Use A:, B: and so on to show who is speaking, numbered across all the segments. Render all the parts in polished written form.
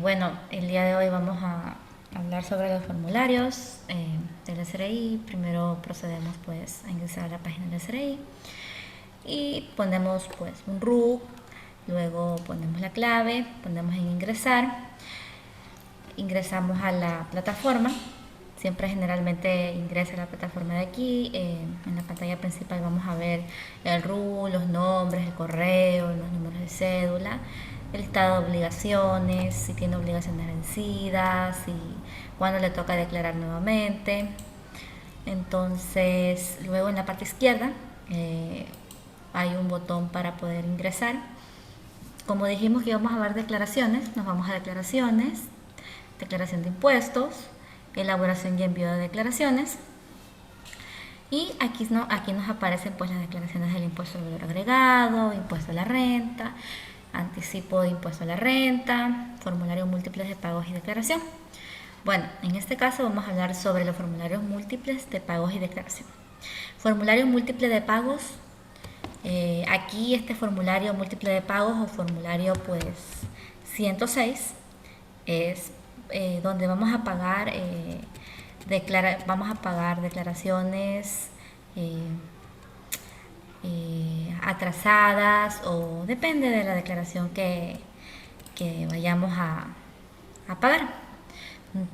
A: Bueno, el día de hoy vamos a hablar sobre los formularios del SRI. Primero procedemos pues a ingresar a la página del SRI y ponemos pues un RUC, luego ponemos la clave, ponemos en ingresar, ingresamos a la plataforma. Siempre generalmente ingresa a la plataforma de aquí. En la pantalla principal vamos a ver el RU, los nombres, el correo, los números de cédula, el estado de obligaciones, si tiene obligaciones vencidas, y cuándo le toca declarar nuevamente. Entonces, luego en la parte izquierda hay un botón para poder ingresar. Como dijimos que íbamos a ver declaraciones, nos vamos a declaraciones, declaración de impuestos, elaboración y envío de declaraciones, y aquí nos aparecen pues las declaraciones del impuesto al valor agregado, impuesto a la renta, anticipo de impuesto a la renta, formulario múltiples de pagos y declaración. Bueno, en este caso vamos a hablar sobre los formularios múltiples de pagos y declaración. Formulario múltiple de pagos. Aquí este formulario múltiple de pagos o formulario pues 106 es donde vamos a pagar declaraciones atrasadas, o depende de la declaración que vayamos a pagar.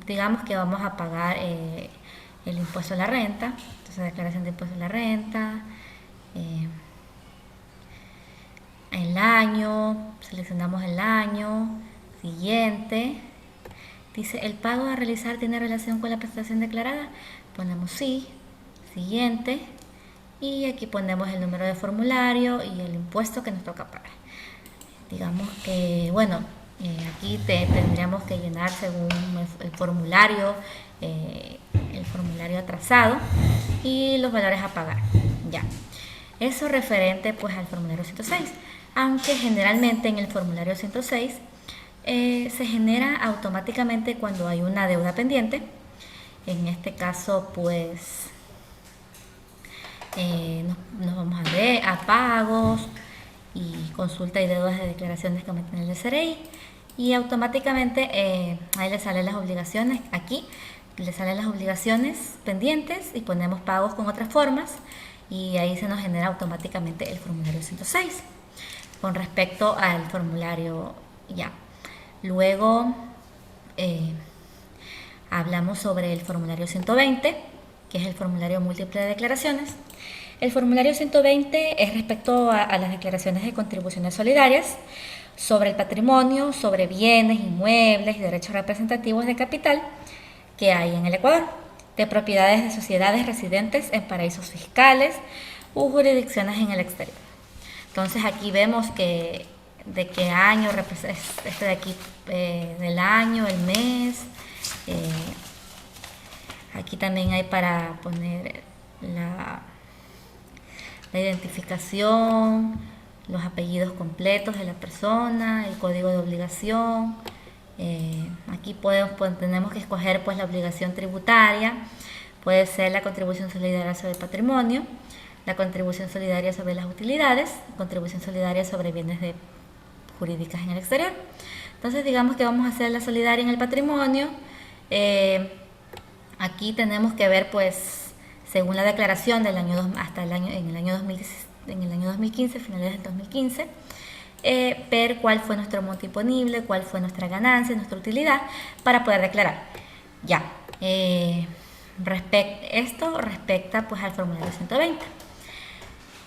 A: Digamos que vamos a pagar el impuesto a la renta, entonces declaración de impuesto a la renta, el año, seleccionamos el año siguiente. Dice, ¿el pago a realizar tiene relación con la prestación declarada? Ponemos sí, siguiente, y aquí ponemos el número de formulario y el impuesto que nos toca pagar. Digamos que, bueno, aquí tendríamos que llenar según el formulario atrasado y los valores a pagar. Ya, eso referente pues al formulario 106, aunque generalmente en el formulario 106 se genera automáticamente cuando hay una deuda pendiente. En este caso pues nos vamos a pagos y consulta y deudas de declaraciones que mantiene el SRI, y automáticamente ahí le salen las obligaciones. Aquí le salen las obligaciones pendientes y ponemos pagos con otras formas, y ahí se nos genera automáticamente el formulario 106 con respecto al formulario ya. Luego hablamos sobre el formulario 120, que es el formulario múltiple de declaraciones. El formulario 120 es respecto a las declaraciones de contribuciones solidarias sobre el patrimonio, sobre bienes, inmuebles y derechos representativos de capital que hay en el Ecuador, de propiedades de sociedades residentes en paraísos fiscales u jurisdicciones en el exterior. Entonces aquí vemos que de qué año, este de aquí del año, el mes. Aquí también hay para poner la identificación, los apellidos completos de la persona, el código de obligación. Aquí tenemos que escoger pues la obligación tributaria. Puede ser la contribución solidaria sobre el patrimonio, la contribución solidaria sobre las utilidades, contribución solidaria sobre bienes jurídicas en el exterior. Entonces digamos que vamos a hacer la solidaria en el patrimonio. Aquí tenemos que ver pues según la declaración del año hasta en el año 2015, finales del 2015, ver cuál fue nuestro monto imponible, cuál fue nuestra ganancia, nuestra utilidad, para poder declarar. Ya, esto respecta pues al formulario 120.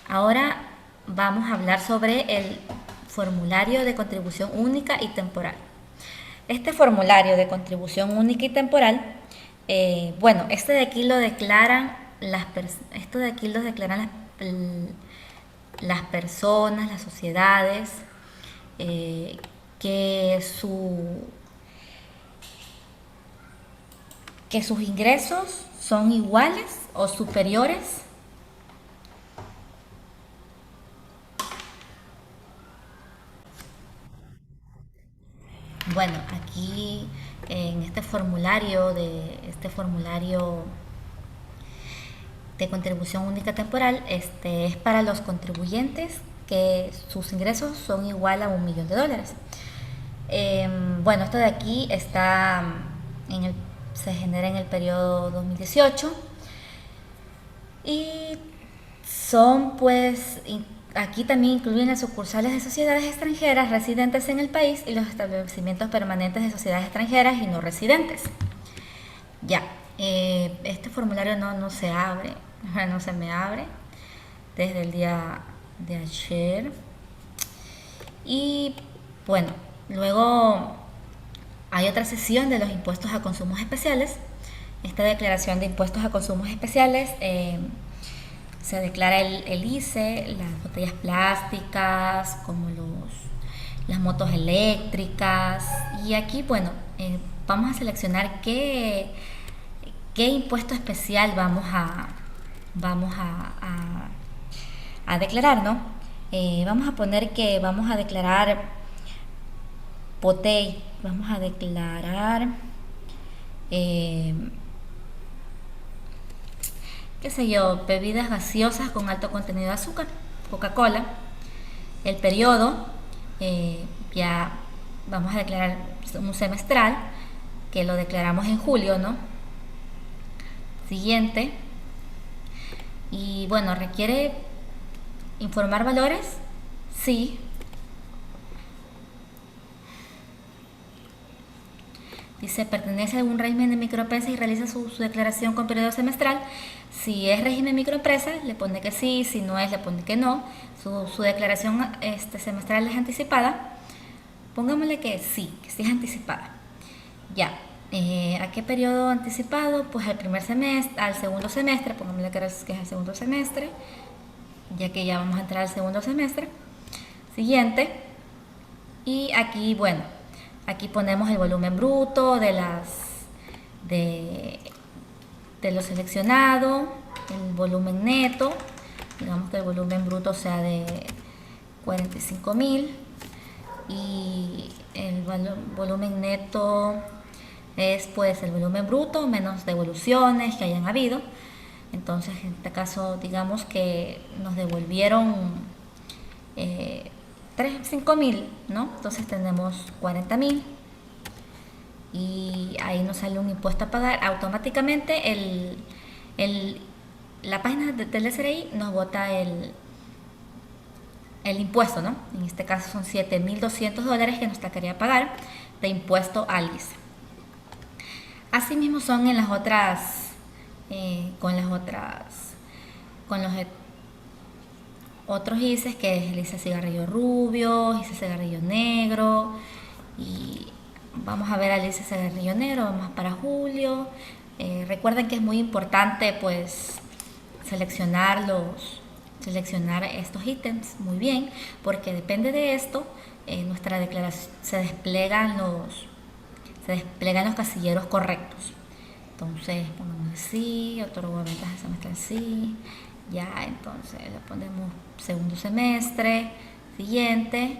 A: Ahora vamos a hablar sobre el formulario de contribución única y temporal. Este formulario de contribución única y temporal, bueno, este de aquí lo declaran las personas, las sociedades, que sus ingresos son iguales o superiores Bueno, aquí en este formulario de contribución única temporal, es para los contribuyentes que sus ingresos son igual a $1.000.000. Bueno, esto de aquí se genera en el periodo 2018 y son pues, aquí también incluyen las sucursales de sociedades extranjeras residentes en el país y los establecimientos permanentes de sociedades extranjeras y no residentes. Ya, este formulario no se abre, no se me abre desde el día de ayer. Y bueno, luego hay otra sesión de los impuestos a consumos especiales. Esta declaración de impuestos a consumos especiales se declara el ICE, las botellas plásticas, como las motos eléctricas. Y aquí, bueno, vamos a seleccionar qué impuesto especial vamos a declarar, ¿no? Vamos a poner que vamos a declarar vamos a declarar qué sé yo, bebidas gaseosas con alto contenido de azúcar, Coca-Cola. El periodo, ya vamos a declarar un semestral, que lo declaramos en julio, ¿no? Siguiente. Y bueno, ¿requiere informar valores? Sí. Dice, pertenece a algún régimen de microempresa y realiza su declaración con periodo semestral. Si es régimen microempresa, le pone que sí. Si no es, le pone que no. Su declaración semestral es anticipada. Pongámosle que sí es anticipada. Ya. ¿A qué periodo anticipado? Pues al primer semestre, al segundo semestre. Pongámosle que es el segundo semestre, ya que ya vamos a entrar al segundo semestre. Siguiente. Y aquí, bueno, aquí ponemos el volumen bruto de lo seleccionado, el volumen neto. Digamos que el volumen bruto sea de 45.000 y el volumen neto es pues el volumen bruto menos devoluciones que hayan habido. Entonces, en este caso, digamos que nos devolvieron 5.000, ¿no? Entonces tenemos 40.000 y ahí nos sale un impuesto a pagar. Automáticamente la página del SRI nos bota el impuesto, ¿no? En este caso son $7.200 que nos tocaría pagar de impuesto al ICE. Asimismo son en las otras, con los otros ICEs, que es el ICE cigarrillo rubio, ICE cigarrillo negro, y vamos a ver al ICE cigarrillo negro, vamos para julio. Recuerden que es muy importante pues seleccionar estos ítems muy bien, porque depende de esto nuestra declaración se desplegan los casilleros correctos. Entonces ponemos sí, otorgo ventaja semestral sí. Ya, entonces le ponemos segundo semestre, siguiente,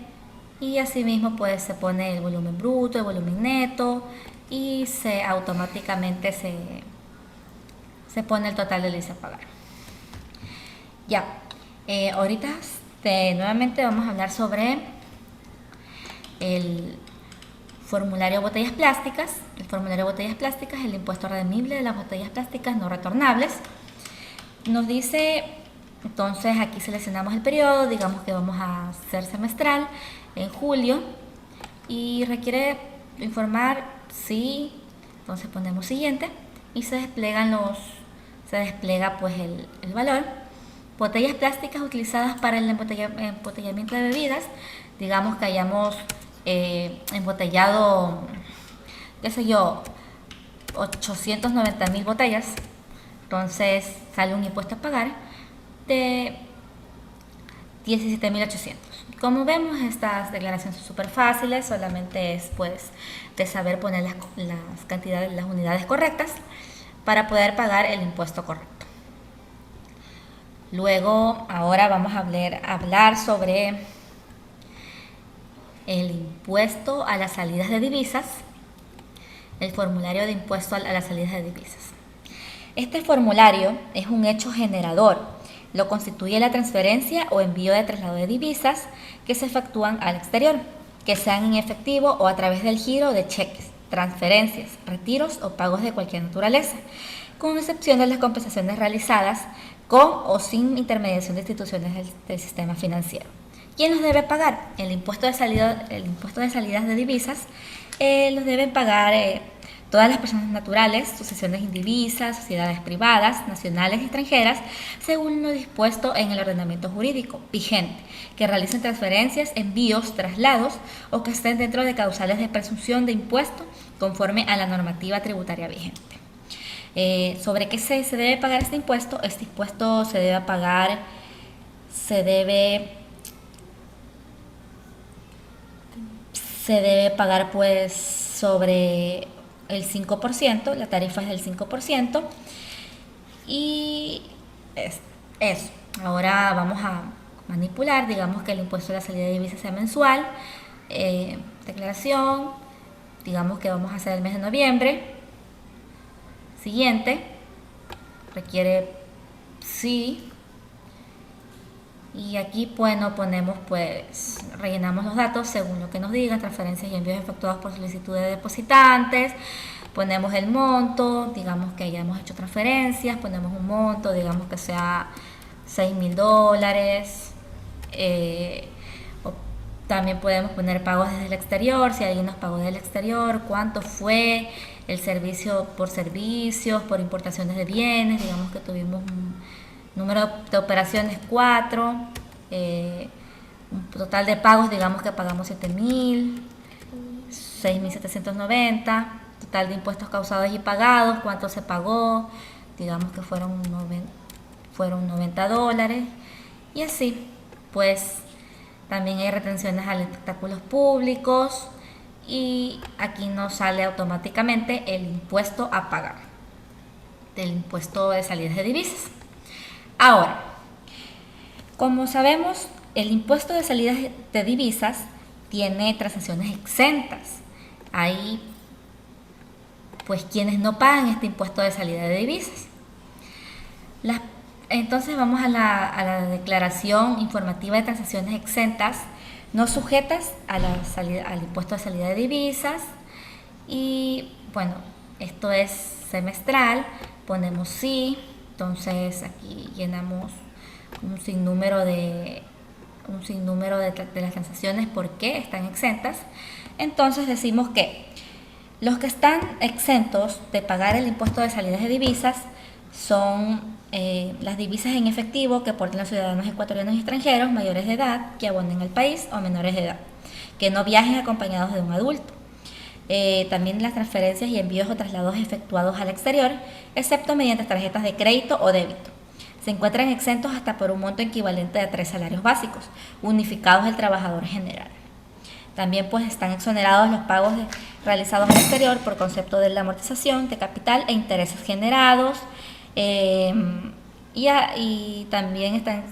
A: y asimismo pues se pone el volumen bruto, el volumen neto, y automáticamente se pone el total del ICE a pagar. Ya, ahorita nuevamente vamos a hablar sobre el formulario de botellas plásticas. El formulario de botellas plásticas es el impuesto redimible de las botellas plásticas no retornables. Nos dice, entonces aquí seleccionamos el periodo, digamos que vamos a hacer semestral en julio y requiere informar sí, entonces ponemos siguiente y se despliega pues el valor. Botellas plásticas utilizadas para el embotellamiento de bebidas, digamos que hayamos embotellado, qué sé yo, 890.000 botellas. Entonces sale un impuesto a pagar de 17.800. Como vemos, estas declaraciones son súper fáciles, solamente es pues de saber poner las cantidades, las unidades correctas para poder pagar el impuesto correcto. Luego, ahora vamos a hablar sobre el impuesto a las salidas de divisas, el formulario de impuesto a las salidas de divisas. Este formulario es un hecho generador. Lo constituye la transferencia o envío de traslado de divisas que se efectúan al exterior. que sean en efectivo o a través del giro de cheques, transferencias, retiros o pagos de cualquier naturaleza, con excepción de las compensaciones realizadas con o sin intermediación de instituciones del sistema financiero. ¿Quién los debe pagar? El impuesto de salidas de divisas los deben pagar todas las personas naturales, sucesiones indivisas, sociedades privadas, nacionales y extranjeras, según lo dispuesto en el ordenamiento jurídico vigente, que realicen transferencias, envíos, traslados o que estén dentro de causales de presunción de impuesto conforme a la normativa tributaria vigente. ¿Sobre qué se debe pagar este impuesto? Este impuesto se debe pagar pues sobre el 5%, la tarifa es del 5%, y eso. Ahora vamos a manipular, digamos que el impuesto de la salida de divisas sea mensual, declaración, digamos que vamos a hacer el mes de noviembre, siguiente, requiere sí, y aquí bueno ponemos pues, rellenamos los datos según lo que nos digan, transferencias y envíos efectuados por solicitud de depositantes, ponemos el monto, digamos que ya hemos hecho transferencias, ponemos un monto, digamos que sea $6,000, también podemos poner pagos desde el exterior, si alguien nos pagó desde el exterior, cuánto fue el servicio por servicios, por importaciones de bienes, digamos que tuvimos un número de operaciones 4, un total de pagos, digamos que pagamos 7,000, 6,790, total de impuestos causados y pagados, cuánto se pagó, digamos que fueron $90, y así, pues también hay retenciones a espectáculos públicos, y aquí nos sale automáticamente el impuesto a pagar del impuesto de salidas de divisas. Ahora, como sabemos, el impuesto de salidas de divisas tiene transacciones exentas. Hay pues quienes no pagan este impuesto de salida de divisas. Entonces vamos a la declaración informativa de transacciones exentas no sujetas al impuesto de salida de divisas, y bueno, esto es semestral, ponemos sí, entonces aquí llenamos un sinnúmero de las transacciones por qué están exentas. Entonces decimos que los que están exentos de pagar el impuesto de salidas de divisas son las divisas en efectivo que aporten los ciudadanos ecuatorianos y extranjeros mayores de edad que abonen al país, o menores de edad que no viajen acompañados de un adulto. También las transferencias y envíos o traslados efectuados al exterior, excepto mediante tarjetas de crédito o débito. Se encuentran exentos hasta por un monto equivalente a 3 salarios básicos, unificados del trabajador general. También pues están exonerados los pagos realizados al exterior por concepto de la amortización de capital e intereses generados, y también están,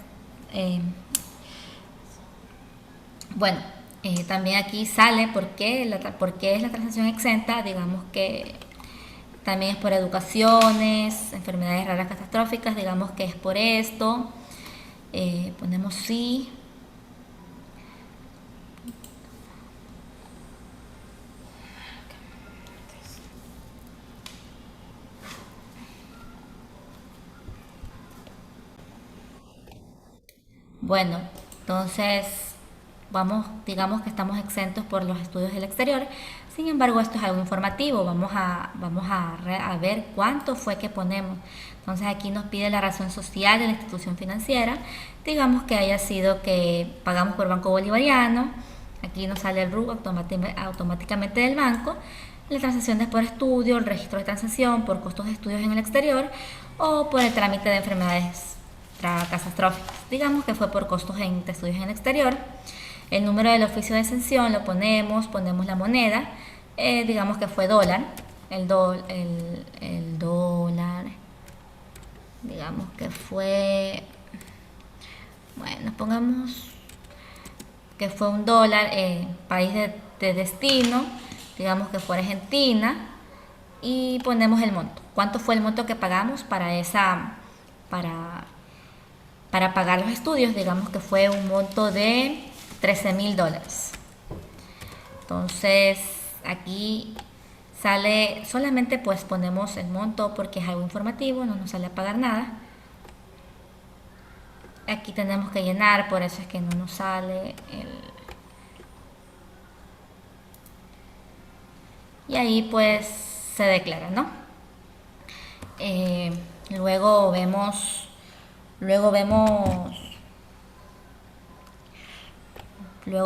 A: también aquí sale por qué es la transacción exenta, digamos que también es por educaciones, enfermedades raras catastróficas, digamos que es por esto, ponemos sí. Bueno, entonces digamos que estamos exentos por los estudios del exterior. Sin embargo, esto es algo informativo. Vamos a ver cuánto fue que ponemos. Entonces aquí nos pide la razón social de la institución financiera. Digamos que haya sido que pagamos por Banco Bolivariano. Aquí nos sale el RUC automáticamente del banco. Las transacciones por estudio, el registro de transacción por costos de estudios en el exterior, o por el trámite de enfermedades catastróficas. Digamos que fue por costos de estudios en el exterior. El número del oficio de exención lo ponemos la moneda, digamos que fue dólar, el dólar, digamos que fue, bueno, pongamos que fue un dólar, país de destino, digamos que fue Argentina, y ponemos el monto. ¿Cuánto fue el monto que pagamos para pagar los estudios? Digamos que fue un monto de $13,000. Entonces aquí sale, solamente pues ponemos el monto porque es algo informativo, no nos sale a pagar nada. Aquí tenemos que llenar, por eso es que no nos sale y ahí pues se declara, ¿no? Luego vemos luego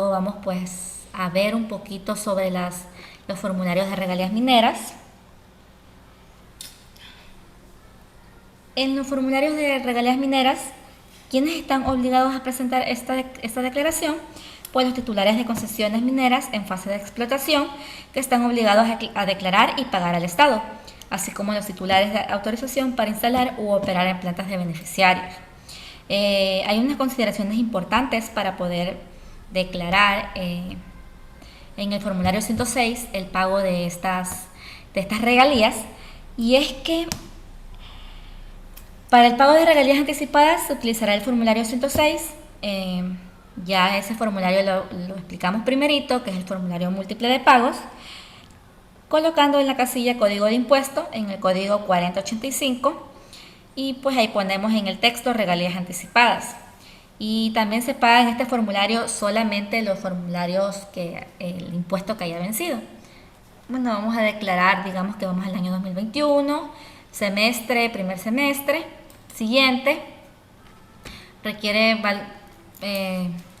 A: vamos pues a ver un poquito sobre los formularios de regalías mineras. En los formularios de regalías mineras, ¿quiénes están obligados a presentar esta declaración? Pues los titulares de concesiones mineras en fase de explotación, que están obligados a declarar y pagar al Estado, así como los titulares de autorización para instalar u operar en plantas de beneficiarios. Hay unas consideraciones importantes para poder declarar en el formulario 106 el pago de estas regalías, y es que para el pago de regalías anticipadas se utilizará el formulario 106. Ya ese formulario lo explicamos primerito, que es el formulario múltiple de pagos, colocando en la casilla código de impuesto en el código 4085, y pues ahí ponemos en el texto regalías anticipadas. Y también se paga en este formulario solamente los formularios que el impuesto que haya vencido. Bueno, vamos a declarar, digamos que vamos al año 2021, primer semestre, siguiente. Requiere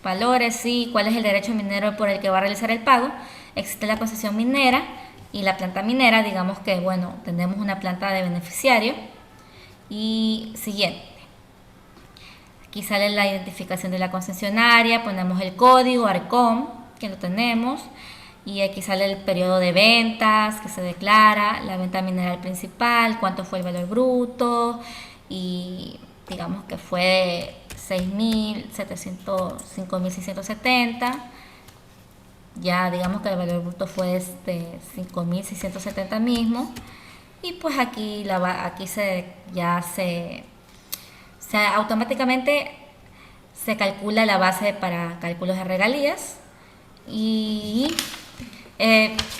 A: valores y cuál es el derecho minero por el que va a realizar el pago. Existe la concesión minera y la planta minera, digamos que, bueno, tenemos una planta de beneficiario. Y siguiente. Aquí sale la identificación de la concesionaria, ponemos el código ARCOM, que lo tenemos, y aquí sale el periodo de ventas que se declara, la venta mineral principal, cuánto fue el valor bruto, y digamos que fue 5.670, ya digamos que el valor bruto fue 5.670 mismo, y pues aquí automáticamente se calcula la base para cálculos de regalías, y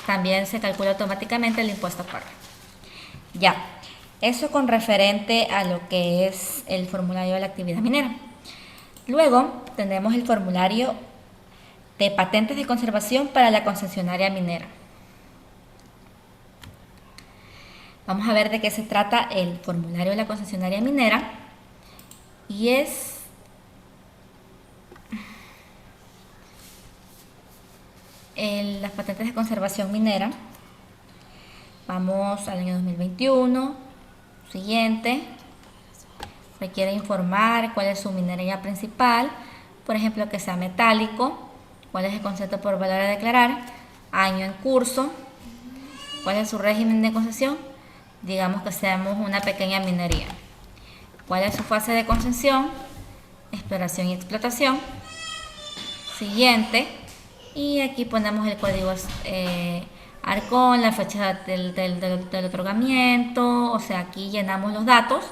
A: también se calcula automáticamente el impuesto a pagar. Ya, eso con referente a lo que es el formulario de la actividad minera. Luego tenemos el formulario de patentes de conservación para la concesionaria minera. Vamos a ver de qué se trata el formulario de la concesionaria minera, y es las patentes de conservación minera. Vamos al año 2021, siguiente. Requiere informar cuál es su minería principal, por ejemplo que sea metálico, cuál es el concepto por valor a declarar, año en curso, cuál es su régimen de concesión, digamos que seamos una pequeña minería, cuál es su fase de concesión, exploración y explotación, siguiente, y aquí ponemos el código ARCON, la fecha del otorgamiento, o sea, aquí llenamos los datos,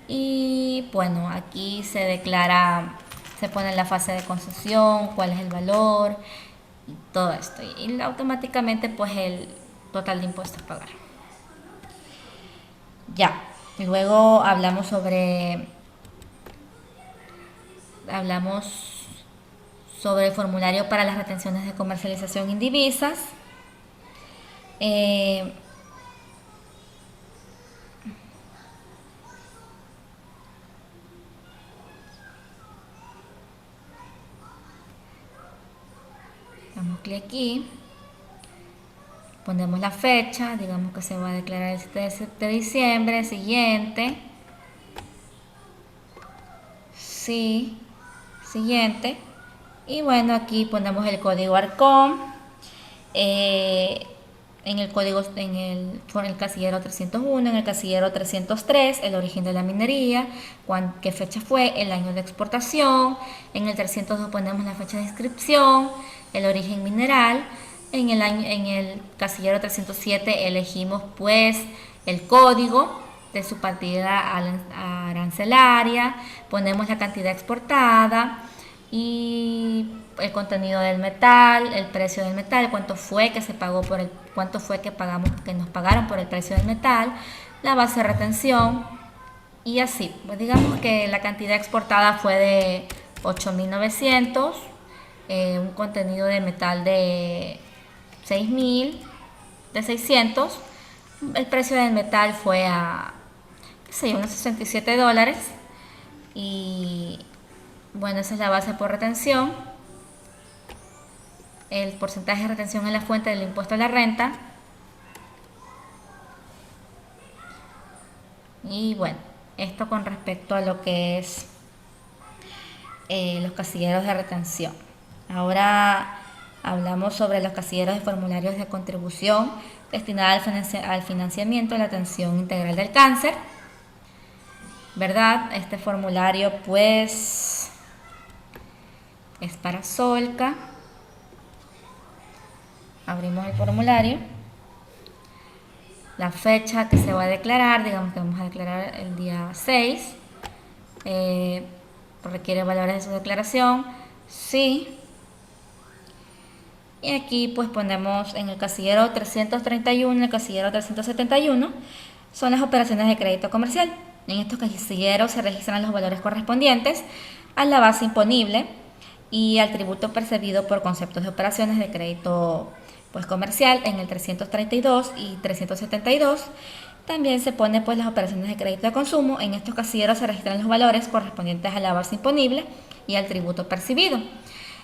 A: y bueno, aquí se declara, se pone la fase de concesión, cuál es el valor, y todo esto, y automáticamente pues el total de impuestos a pagar. Ya, luego hablamos sobre el formulario para las retenciones de comercialización indivisas. Damos clic aquí, ponemos la fecha, digamos que se va a declarar el 7 de diciembre, siguiente, sí, siguiente, y bueno, aquí ponemos el código ARCOM, en el casillero 301, en el casillero 303, el origen de la minería, qué fecha fue, el año de exportación, en el 302 ponemos la fecha de inscripción, el origen mineral, en el casillero 307 elegimos pues el código de su partida arancelaria, ponemos la cantidad exportada, y el contenido del metal, el precio del metal, cuánto fue que se pagó por el, cuánto fue que pagamos, que nos pagaron por el precio del metal, la base de retención y así. Pues digamos que la cantidad exportada fue de 8.900, un contenido de metal de 6.000, de 600. El precio del metal fue a, qué sé yo, unos $67. Y bueno, esa es la base por retención. El porcentaje de retención en la fuente del impuesto a la renta. Y bueno, esto con respecto a lo que es los casilleros de retención. Ahora hablamos sobre los casilleros de formularios de contribución destinada al financiamiento de la atención integral del cáncer. ¿Verdad? Este formulario pues es para Solca. Abrimos el formulario. La fecha que se va a declarar, digamos que vamos a declarar el día 6. Requiere valores de su declaración. Sí. Y aquí pues ponemos en el casillero 331, en el casillero 371, son las operaciones de crédito comercial. En estos casilleros se registran los valores correspondientes a la base imponible y al tributo percibido por conceptos de operaciones de crédito pues comercial en el 332 y 372. También se pone pues las operaciones de crédito de consumo. En estos casilleros se registran los valores correspondientes a la base imponible y al tributo percibido.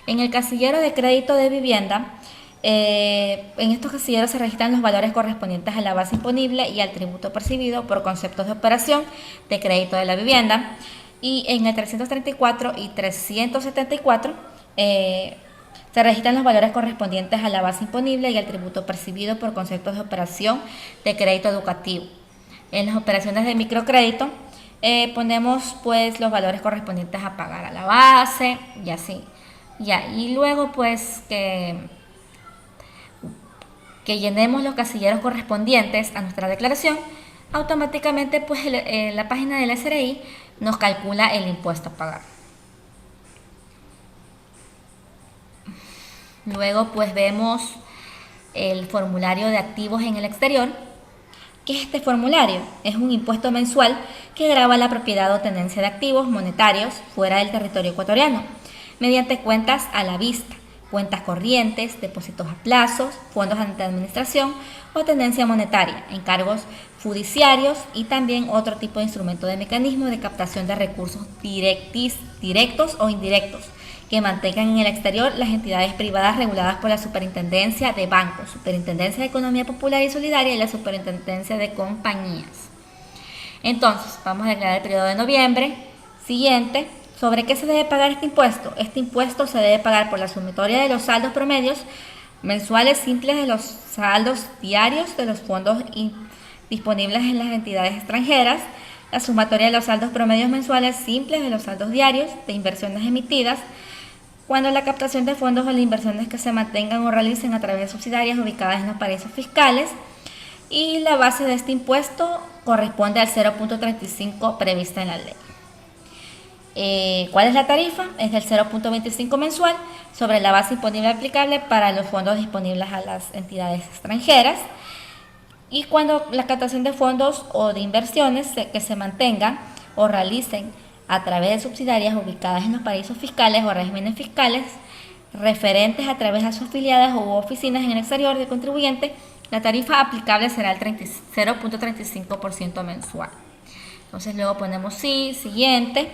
A: En el casillero de crédito de vivienda, en estos casilleros se registran los valores correspondientes a la base imponible y al tributo percibido por conceptos de operación de crédito de la vivienda. Y en el 334 y 374 se registran los valores correspondientes a la base imponible y al tributo percibido por conceptos de operación de crédito educativo. En las operaciones de microcrédito ponemos pues los valores correspondientes a pagar a la base y así. Ya, y luego pues que llenemos los casilleros correspondientes a nuestra declaración, automáticamente pues la página del SRI nos calcula el impuesto a pagar. Luego pues vemos el formulario de activos en el exterior. ¿Qué es este formulario? Es un impuesto mensual que grava la propiedad o tenencia de activos monetarios fuera del territorio ecuatoriano, mediante cuentas a la vista, cuentas corrientes, depósitos a plazos, fondos ante administración o tenencia monetaria, encargos fiduciarios y también otro tipo de instrumento de mecanismo de captación de recursos directos o indirectos que mantengan en el exterior las entidades privadas reguladas por la Superintendencia de Bancos, Superintendencia de Economía Popular y Solidaria y la Superintendencia de Compañías. Entonces, vamos a declarar el periodo de noviembre. Siguiente. ¿Sobre qué se debe pagar este impuesto? Este impuesto se debe pagar por la sumatoria de los saldos promedios mensuales simples de los saldos diarios de los fondos disponibles en las entidades extranjeras, la sumatoria de los saldos promedios mensuales simples de los saldos diarios de inversiones emitidas, cuando la captación de fondos o las inversiones que se mantengan o realicen a través de subsidiarias ubicadas en los paraísos fiscales, y la base de este impuesto corresponde al 0.35 prevista en la ley. ¿Cuál es la tarifa? Es del 0.25 mensual sobre la base imponible aplicable para los fondos disponibles a las entidades extranjeras. Y cuando la captación de fondos o de inversiones que se mantengan o realicen a través de subsidiarias ubicadas en los paraísos fiscales o regímenes fiscales referentes a través de sus afiliadas u oficinas en el exterior del contribuyente, la tarifa aplicable será el 0.35% mensual. Entonces luego ponemos sí, siguiente.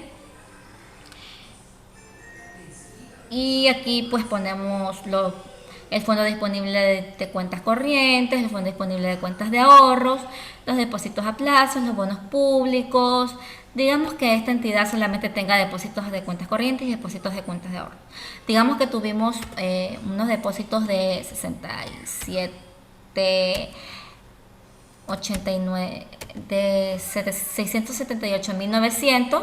A: Y aquí pues ponemos el fondo disponible de cuentas corrientes, el fondo disponible de cuentas de ahorros, los depósitos a plazos, los bonos públicos. Digamos que esta entidad solamente tenga depósitos de cuentas corrientes y depósitos de cuentas de ahorro. Digamos que tuvimos unos depósitos de 678.900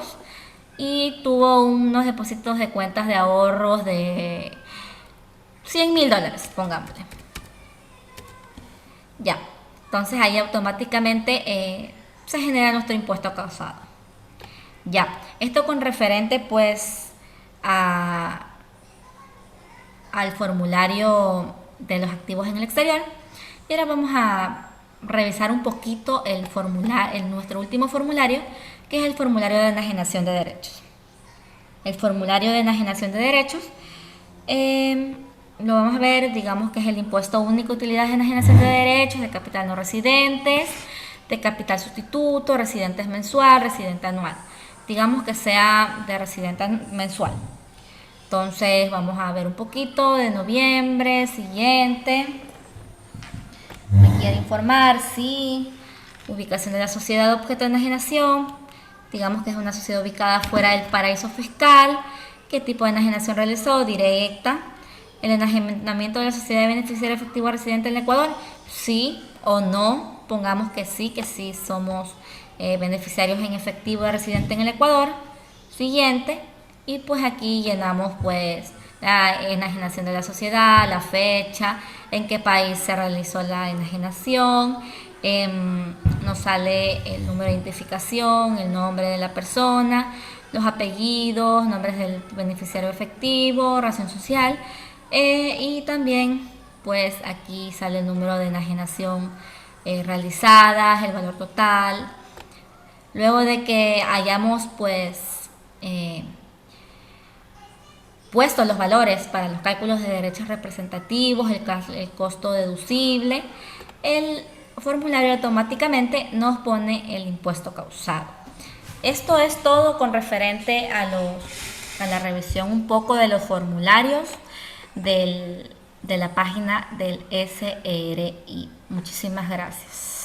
A: y tuvo unos depósitos de cuentas de ahorros de $100.000, pongámosle. Ya, entonces ahí automáticamente se genera nuestro impuesto causado. Ya, esto con referente pues al formulario de los activos en el exterior. Y ahora vamos a revisar un poquito nuestro último formulario, que es el formulario de enajenación de derechos. El formulario de enajenación de derechos lo vamos a ver, digamos que es el impuesto único de utilidades de enajenación de derechos, de capital no residentes, de capital sustituto, residentes mensual, residente anual. Digamos que sea de residente mensual. Entonces vamos a ver un poquito de noviembre, siguiente. Me quiere informar si ubicación de la sociedad objeto de enajenación, digamos que es una sociedad ubicada fuera del paraíso fiscal, qué tipo de enajenación realizó, directa, el enajenamiento de la sociedad de beneficiario efectivo residente en el Ecuador, sí o no, pongamos que sí somos beneficiarios en efectivo de residente en el Ecuador. Siguiente, y pues aquí llenamos pues la enajenación de la sociedad, la fecha, en qué país se realizó la enajenación, nos sale el número de identificación, el nombre de la persona, los apellidos, nombres del beneficiario efectivo, razón social, y también pues aquí sale el número de enajenación realizadas, el valor total. Luego de que hayamos pues puesto los valores para los cálculos de derechos representativos, el costo deducible, el formulario automáticamente nos pone el impuesto causado. Esto es todo con referente a la revisión un poco de los formularios de la página del SRI. Muchísimas gracias.